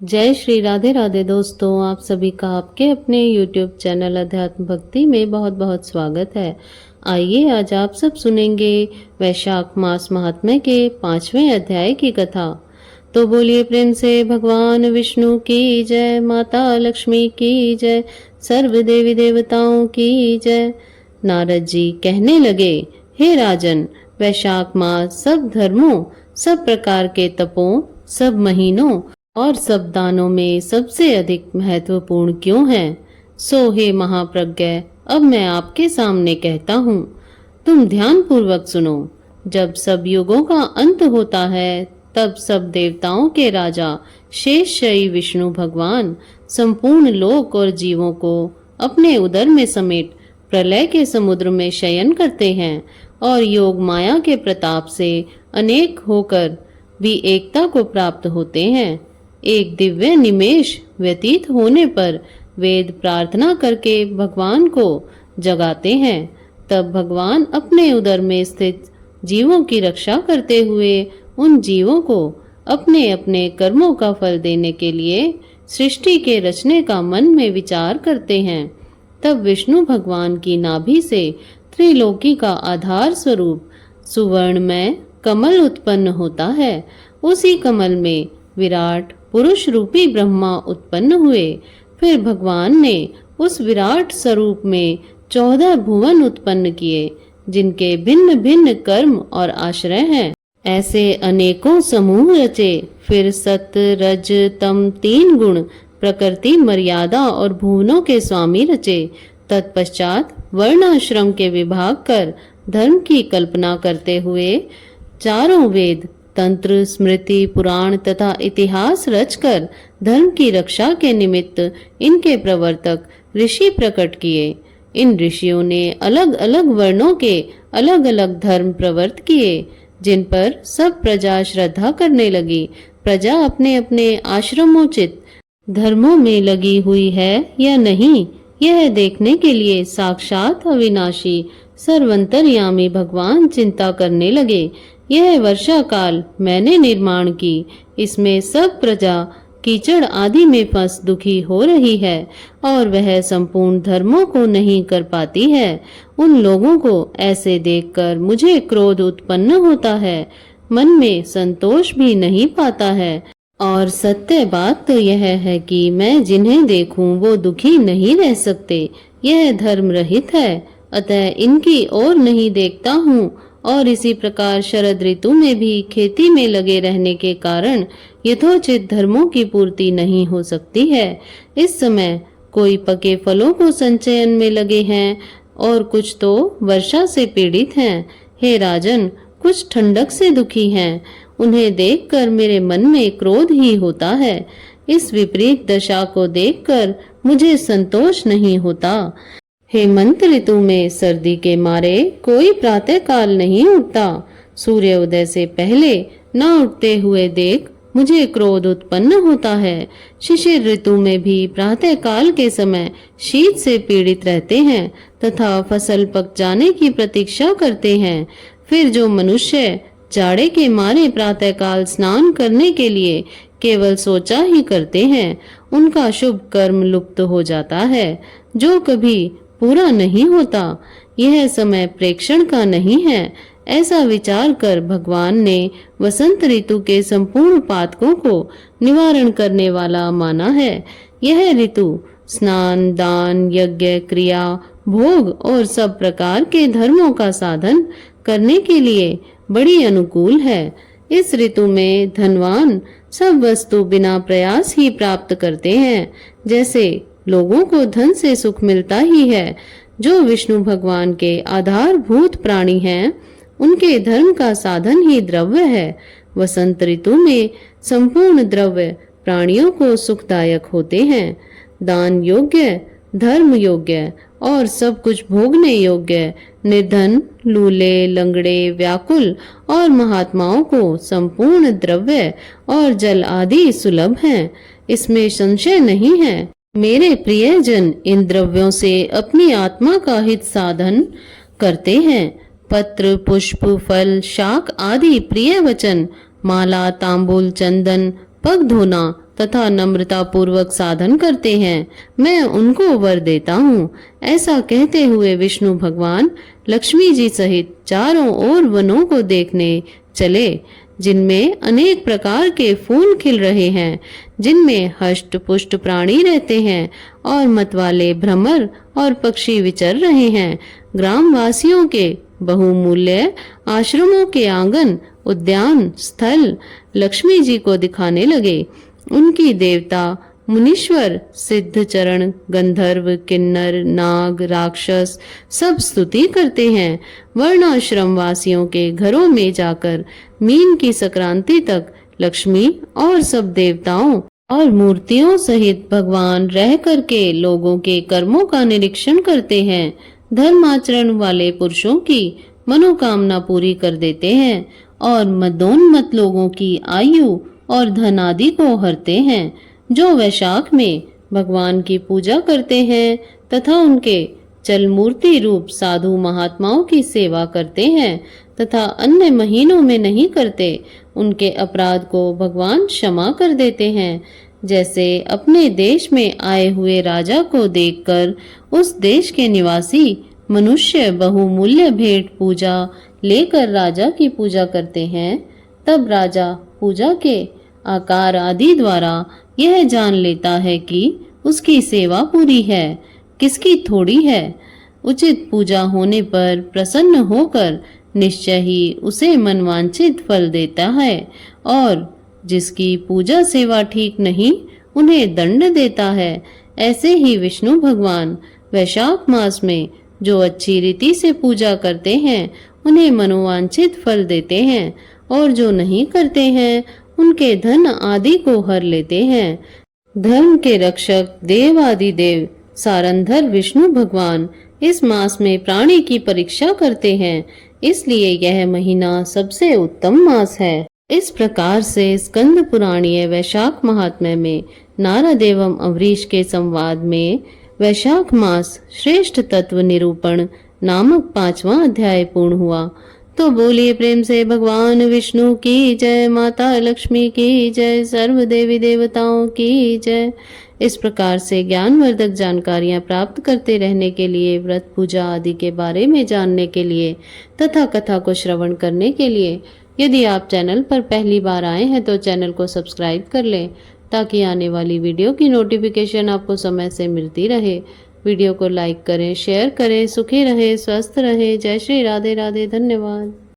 जय श्री राधे राधे दोस्तों, आप सभी का आपके अपने YouTube चैनल अध्यात्म भक्ति में बहुत बहुत स्वागत है। आइए आज आप सब सुनेंगे वैशाख मास महात्म्य के 5वें अध्याय की कथा। तो बोलिए प्रेम से भगवान विष्णु की जय, माता लक्ष्मी की जय, सर्व देवी देवताओं की जय। नारद जी कहने लगे, हे राजन, वैशाख मास सब धर्मों, सब प्रकार के तपों, सब महीनों और सब दानों में सबसे अधिक महत्वपूर्ण क्यों है? सो हे महाप्रज्ञ, अब मैं आपके सामने कहता हूँ, तुम ध्यान पूर्वक सुनो। जब सब युगों का अंत होता है, तब सब देवताओं के राजा शेषशायी विष्णु भगवान संपूर्ण लोक और जीवों को अपने उदर में समेट प्रलय के समुद्र में शयन करते हैं और योग माया के प्रताप से अनेक होकर भी एकता को प्राप्त होते हैं। एक दिव्य निमेष व्यतीत होने पर वेद प्रार्थना करके भगवान को जगाते हैं। तब भगवान अपने उदर में स्थित जीवों की रक्षा करते हुए उन जीवों को अपने अपने कर्मों का फल देने के लिए सृष्टि के रचने का मन में विचार करते हैं। तब विष्णु भगवान की नाभि से त्रिलोकी का आधार स्वरूप सुवर्णमय कमल उत्पन्न होता है। उसी कमल में विराट पुरुष रूपी ब्रह्मा उत्पन्न हुए। फिर भगवान ने उस विराट स्वरूप में 14 भुवन उत्पन्न किए, जिनके भिन्न भिन्न कर्म और आश्रय हैं। ऐसे अनेकों समूह रचे। फिर सत रज तम 3 गुण प्रकृति मर्यादा और भुवनों के स्वामी रचे। तत्पश्चात वर्णाश्रम के विभाग कर धर्म की कल्पना करते हुए चारों वेद, तंत्र, स्मृति, पुराण तथा इतिहास रचकर धर्म की रक्षा के निमित्त इनके प्रवर्तक ऋषि प्रकट किए। इन ऋषियों ने अलग अलग वर्णों के अलग अलग धर्म प्रवर्त किए, जिन पर सब प्रजा श्रद्धा करने लगी। प्रजा अपने अपने आश्रमोचित धर्मों में लगी हुई है या नहीं, यह देखने के लिए साक्षात अविनाशी सर्वंतर्यामी भगवान चिंता करने लगे। यह वर्षा काल मैंने निर्माण की, इसमें सब प्रजा कीचड़ आदि में फंस दुखी हो रही है और वह संपूर्ण धर्मों को नहीं कर पाती है। उन लोगों को ऐसे देखकर मुझे क्रोध उत्पन्न होता है, मन में संतोष भी नहीं पाता है। और सत्य बात तो यह है कि मैं जिन्हें देखूं वो दुखी नहीं रह सकते। यह धर्म रहित है, अतः इनकी ओर नहीं देखता हूँ। और इसी प्रकार शरद ऋतु में भी खेती में लगे रहने के कारण यथोचित धर्मों की पूर्ति नहीं हो सकती है। इस समय कोई पके फलों को संचयन में लगे हैं और कुछ तो वर्षा से पीड़ित हैं। हे राजन, कुछ ठंडक से दुखी हैं। उन्हें देखकर मेरे मन में क्रोध ही होता है। इस विपरीत दशा को देखकर मुझे संतोष नहीं होता। हेमंत ऋतु में सर्दी के मारे कोई प्रातः काल नहीं उठता। सूर्य उदय से पहले न उठते हुए देख मुझे क्रोध उत्पन्न होता है। शिशिर ऋतु में भी प्रातः काल के समय शीत से पीड़ित रहते हैं तथा फसल पक जाने की प्रतीक्षा करते हैं। फिर जो मनुष्य जाड़े के मारे प्रातः काल स्नान करने के लिए केवल सोचा ही करते हैं, उनका शुभ कर्म लुप्त हो जाता है, जो कभी पूरा नहीं होता। यह समय प्रेक्षण का नहीं है। ऐसा विचार कर भगवान ने वसंत ऋतु के संपूर्ण पातकों को निवारण करने वाला माना है। यह ऋतु स्नान, दान, यज्ञ, क्रिया, भोग और सब प्रकार के धर्मों का साधन करने के लिए बड़ी अनुकूल है। इस ऋतु में धनवान सब वस्तु बिना प्रयास ही प्राप्त करते हैं। जैसे लोगों को धन से सुख मिलता ही है, जो विष्णु भगवान के आधारभूत प्राणी हैं, उनके धर्म का साधन ही द्रव्य है। वसंत ऋतु में संपूर्ण द्रव्य प्राणियों को सुखदायक होते हैं। दान योग्य, धर्म योग्य और सब कुछ भोगने योग्य निर्धन, लूले, लंगड़े, व्याकुल और महात्माओं को संपूर्ण द्रव्य और जल आदि सुलभ हैं। इसमें संशय नहीं है। मेरे प्रियजन इन द्रव्यों से अपनी आत्मा का हित साधन करते हैं। पत्र, पुष्प, फल, शाक आदि प्रिय वचन, माला, तांबूल, चंदन, पग धोना, तथा नम्रता पूर्वक साधन करते हैं, मैं उनको वर देता हूँ। ऐसा कहते हुए विष्णु भगवान लक्ष्मी जी सहित चारों ओर वनों को देखने चले, जिनमें अनेक प्रकार के फूल खिल रहे हैं, जिनमें हष्ट पुष्ट प्राणी रहते हैं और मतवाले भ्रमर और पक्षी विचर रहे हैं। ग्रामवासियों के बहुमूल्य आश्रमों के आंगन, उद्यान स्थल लक्ष्मी जी को दिखाने लगे। उनकी देवता मुनीश्वर, सिद्ध चरण, गंधर्व, किन्नर, नाग, राक्षस सब स्तुति करते हैं। वर्णाश्रम वासियों के घरों में जाकर मीन की संक्रांति तक लक्ष्मी और सब देवताओं और मूर्तियों सहित भगवान रह करके लोगों के कर्मों का निरीक्षण करते हैं। धर्माचरण वाले पुरुषों की मनोकामना पूरी कर देते हैं और मदोन्मत्त लोगों की आयु और धन आदि को हरते हैं। जो वैशाख में भगवान की पूजा करते हैं तथा उनके चल मूर्ति रूप साधु महात्माओं की सेवा करते हैं तथा अन्य महीनों में नहीं करते, उनके अपराध को भगवान क्षमा कर देते हैं। जैसे अपने देश में आए हुए राजा को देखकर उस देश के निवासी मनुष्य बहुमूल्य भेंट पूजा लेकर राजा की पूजा करते हैं, तब राजा पूजा के आकार आदि द्वारा यह जान लेता है कि उसकी सेवा पूरी है, किसकी थोड़ी है। उचित पूजा होने पर प्रसन्न होकर निश्चय ही उसे मनवांछित फल देता है और जिसकी पूजा सेवा ठीक नहीं उन्हें दंड देता है। ऐसे ही विष्णु भगवान वैशाख मास में जो अच्छी रीति से पूजा करते हैं उन्हें मनोवांछित फल देते हैं और जो नहीं करते हैं उनके धन आदि को हर लेते हैं। धर्म के रक्षक देवादिदेव सारंधर विष्णु भगवान इस मास में प्राणी की परीक्षा करते हैं, इसलिए यह महीना सबसे उत्तम मास है। इस प्रकार से स्कंद पुराणीय वैशाख महात्म्य में नारद एवं अम्बरीश के संवाद में वैशाख मास श्रेष्ठ तत्व निरूपण नामक 5वां अध्याय पूर्ण हुआ। तो बोलिए प्रेम से भगवान विष्णु की जय, माता लक्ष्मी की जय, सर्व देवी देवताओं की जय। इस प्रकार से ज्ञानवर्धक जानकारियां प्राप्त करते रहने के लिए, व्रत पूजा आदि के बारे में जानने के लिए तथा कथा को श्रवण करने के लिए यदि आप चैनल पर पहली बार आए हैं तो चैनल को सब्सक्राइब कर लें, ताकि आने वाली वीडियो की नोटिफिकेशन आपको समय से मिलती रहे। वीडियो को लाइक करें, शेयर करें। सुखी रहे, स्वस्थ रहे। जय श्री राधे राधे। धन्यवाद।